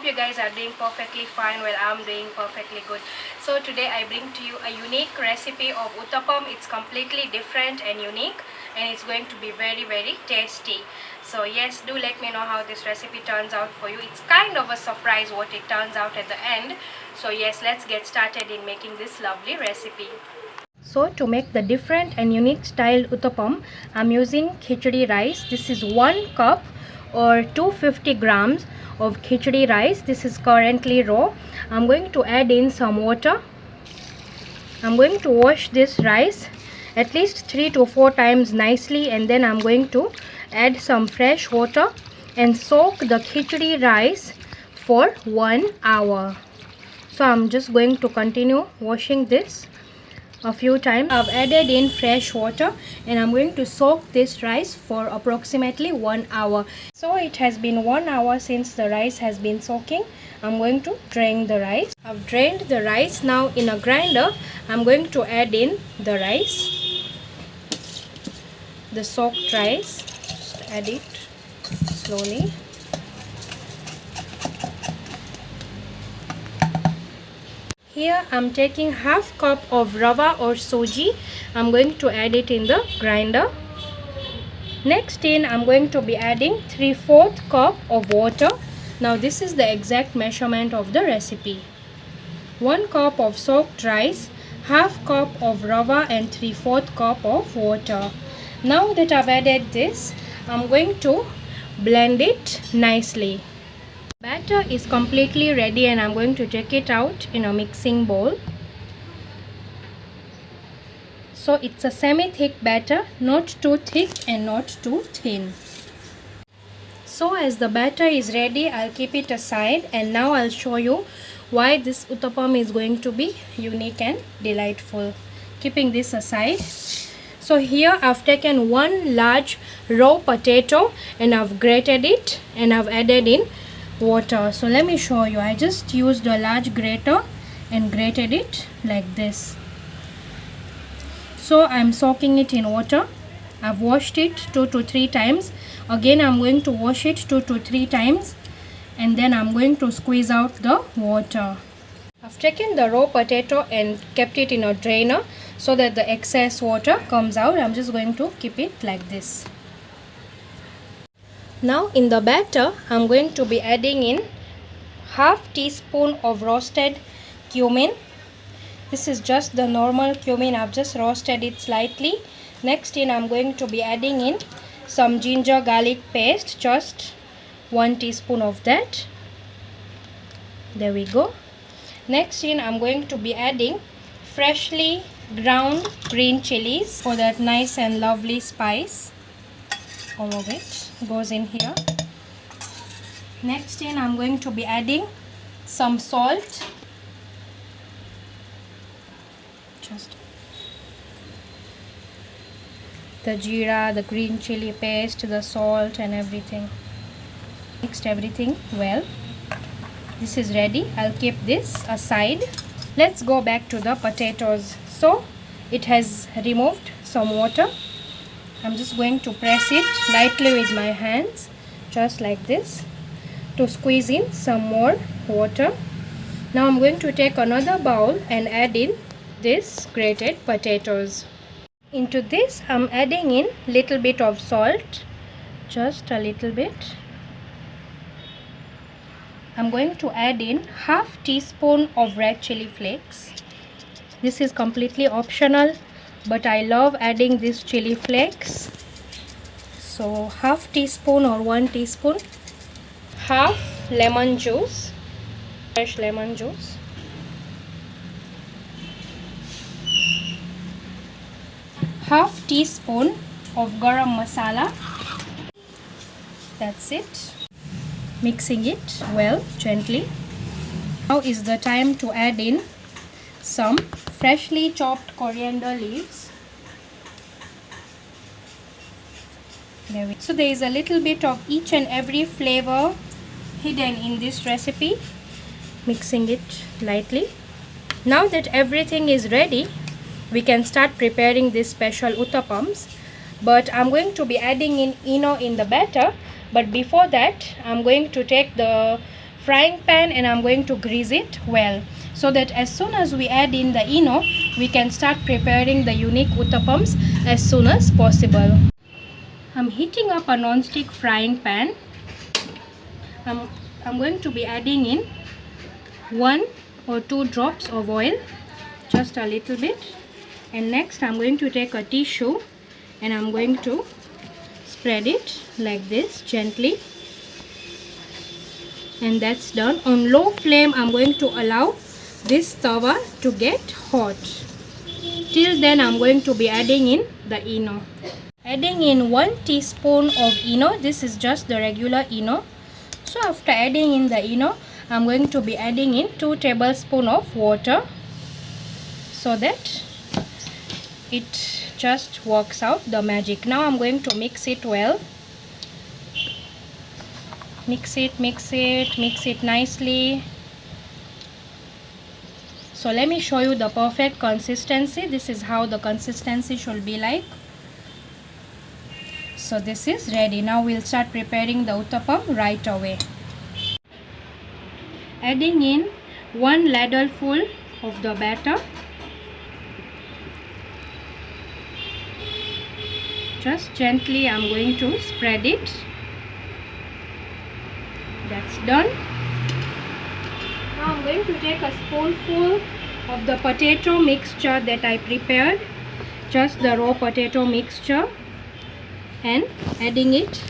hope you guys are doing perfectly fine. Well, I'm doing perfectly good. So today I bring to you a unique recipe of uttapam. It's completely different and unique, and it's going to be very tasty. So yes, do let me know how this recipe turns out for you. It's kind of a surprise what it turns out at the end. So yes, let's get started in making this lovely recipe. So to make the different and unique styled uttapam, I'm using khichdi rice. This is 1 cup or 250 grams of khichdi rice. This is currently raw. I'm going to add in some water. I'm going to wash this rice at least 3 to 4 times nicely, and then I'm going to add some fresh water and soak the khichdi rice for 1 hour. So I'm just going to continue washing this a few times. I've added in fresh water and I'm going to soak this rice for approximately 1 hour. So it has been 1 hour since the rice has been soaking. I'm going to drain the rice. I've drained the rice. Now in a grinder I'm going to add in the rice, the soaked rice. Just add it slowly. Here I'm taking half cup of rava or soji. I'm going to add it in the grinder. Next in I'm going to be adding 3/4 cup of water. Now this is the exact measurement of the recipe. 1 cup of soaked rice, half cup of rava and 3/4 cup of water. Now that I've added this, I'm going to blend it nicely. Batter is completely ready and I'm going to take it out in a mixing bowl. So it's a semi-thick batter, not too thick and not too thin. So as the batter is ready, I'll keep it aside, and now I'll show you why this uttapam is going to be unique and delightful. Keeping this aside. So here I've taken 1 large raw potato and I've grated it and I've added in water. So let me show you. I just used a large grater and grated it like this. So I'm soaking it in water. I've washed it 2 to 3 times. Again I'm going to wash it 2 to 3 times, and then I'm going to squeeze out the water. I've taken the raw potato and kept it in a drainer so that the excess water comes out. I'm just going to keep it like this. Now in the batter I'm going to be adding in half teaspoon of roasted cumin. This is just the normal cumin. I've just roasted it slightly. Next in I'm going to be adding in some ginger garlic paste, just 1 teaspoon of that. There we go. Next in I'm going to be adding freshly ground green chilies for that nice and lovely spice. All of it goes in here. Next in I'm going to be adding some salt. Just the jeera, the green chili paste, the salt and everything. Mixed everything well. This is ready. I'll keep this aside. Let's go back to the potatoes. So it has removed some water. I'm just going to press it lightly with my hands, just like this, to squeeze in some more water. Now I'm going to take another bowl and add in this grated potatoes. Into this I'm adding in little bit of salt, just a little bit. I'm going to add in half teaspoon of red chili flakes. This is completely optional, but I love adding these chili flakes. So half teaspoon or 1 teaspoon. Half lemon juice, fresh lemon juice. Half teaspoon of garam masala. That's it. Mixing it well, gently. Now is the time to add in some freshly chopped coriander leaves. So there is a little bit of each and every flavor hidden in this recipe. Mixing it lightly. Now that everything is ready, we can start preparing these special uttapams. But I'm going to be adding in ENO in the batter. But before that, I'm going to take the frying pan and I'm going to grease it well, so that as soon as we add in the ENO, we can start preparing the unique uttapams as soon as possible. I'm heating up a non-stick frying pan. I'm going to be adding in 1 or 2 drops of oil, just a little bit. And next I'm going to take a tissue and I'm going to spread it like this gently. And that's done. On low flame I'm going to allow this tawa to get hot. Till then I'm going to be adding in the ENO. Adding in 1 teaspoon of ENO. This is just the regular ENO. So after adding in the ENO, I'm going to be adding in 2 tablespoons of water, so that it just works out the magic. Now I'm going to mix it well. Mix it nicely. So let me show you the perfect consistency. This is how the consistency should be like. So this is ready. Now we'll start preparing the uttapam right away. Adding in 1 ladleful of the batter. Just gently I'm going to spread it. That's done. Now I'm going to take a spoonful of the potato mixture that I prepared, just the raw potato mixture, and adding it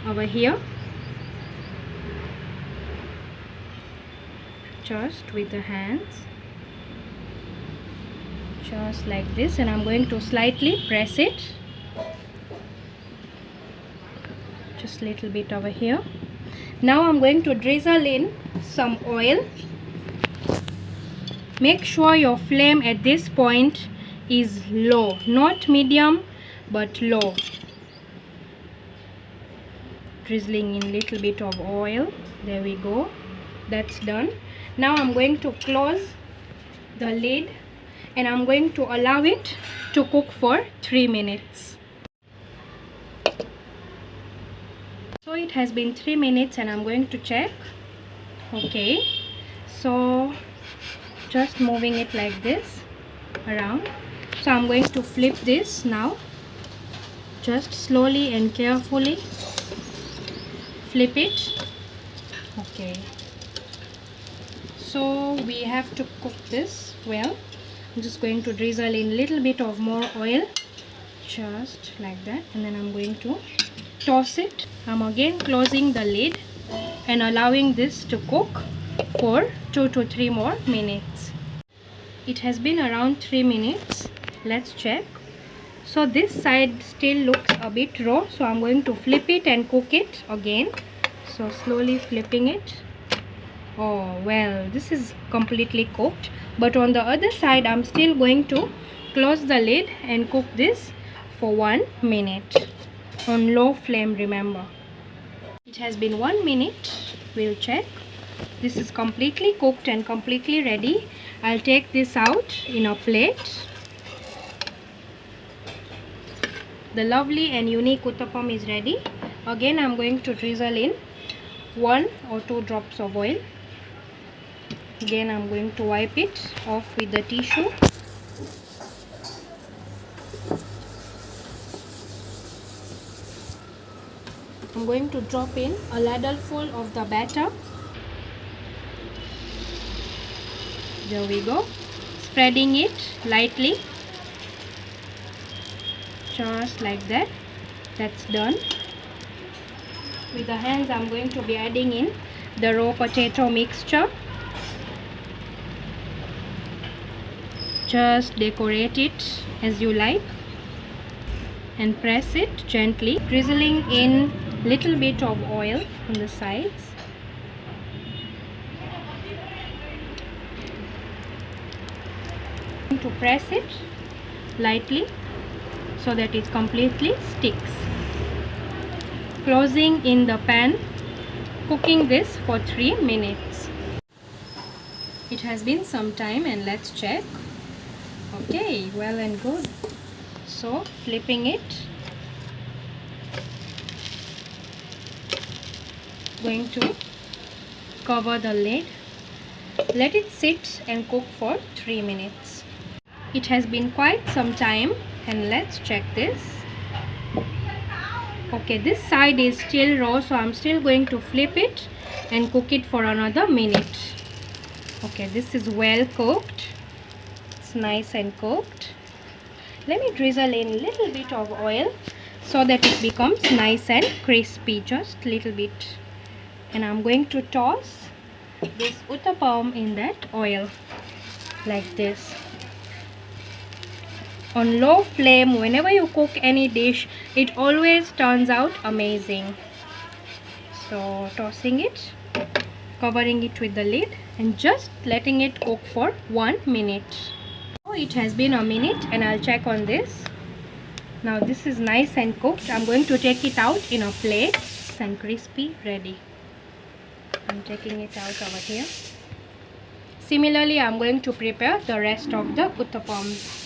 over here, just with the hands, just like this. And I'm going to slightly press it, just a little bit over here. Now I'm going to drizzle in some oil. Make sure your flame at this point is low, not medium but low. Drizzling in little bit of oil. There we go. That's done. Now I'm going to close the lid and I'm going to allow it to cook for 3 minutes. So it has been 3 minutes and I'm going to check. Okay, so just moving it like this around. So I'm going to flip this now, just slowly and carefully flip it. Okay, so we have to cook this well. I'm just going to drizzle in a little bit of more oil, just like that, and then I'm going to toss it. I'm again closing the lid and allowing this to cook for 2 to 3 more minutes. It has been around 3 minutes. Let's check. So this side still looks a bit raw, so I'm going to flip it and cook it again. So slowly flipping it. Oh well, this is completely cooked, but on the other side I'm still going to close the lid and cook this for 1 minute on low flame, remember. It has been 1 minute. We'll check. This is completely cooked and completely ready. I'll take this out in a plate. The lovely and unique uttapam is ready. Again I'm going to drizzle in 1 or 2 drops of oil. Again I'm going to wipe it off with the tissue. I'm going to drop in a ladleful of the batter. There we go. Spreading it lightly, just like that. That's done. With the hands I'm going to be adding in the raw potato mixture. Just decorate it as you like and press it gently, drizzling in little bit of oil on the sides. To press it lightly so that it completely sticks. Closing in the pan, cooking this for 3 minutes. It has been some time and let's check. Okay, well and good. So flipping it, going to cover the lid. Let it sit and cook for 3 minutes. It has been quite some time, and let's check this. Okay, this side is still raw, so I'm still going to flip it and cook it for another minute. Okay, this is well cooked. It's nice and cooked. Let me drizzle in a little bit of oil so that it becomes nice and crispy, just a little bit. And I'm going to toss this uttapam in that oil like this. On low flame, whenever you cook any dish, it always turns out amazing. So tossing it, covering it with the lid, and just letting it cook for 1 minute. Oh, it has been a minute, and I'll check on this. Now this is nice and cooked. I'm going to take it out in a plate. Nice and crispy, ready. I'm taking it out over here. Similarly, I'm going to prepare the rest of the uttapams.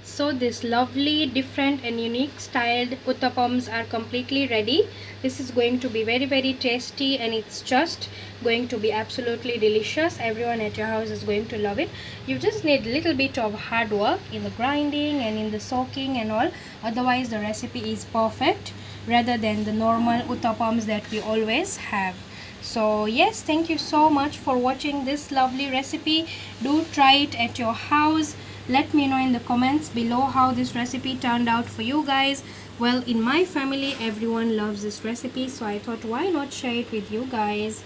So this lovely, different and unique styled uttapams are completely ready. This is going to be very tasty, and it's just going to be absolutely delicious. Everyone at your house is going to love it. You just need a little bit of hard work in the grinding and in the soaking and all. Otherwise the recipe is perfect rather than the normal uttapams that we always have. So yes, thank you so much for watching this lovely recipe. Do try it at your house. Let me know in the comments below how this recipe turned out for you guys. Well, in my family everyone loves this recipe, so I thought why not share it with you guys.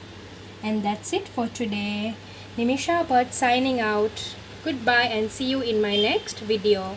And that's it for today. Nimisha Bhatt signing out. Goodbye and see you in my next video.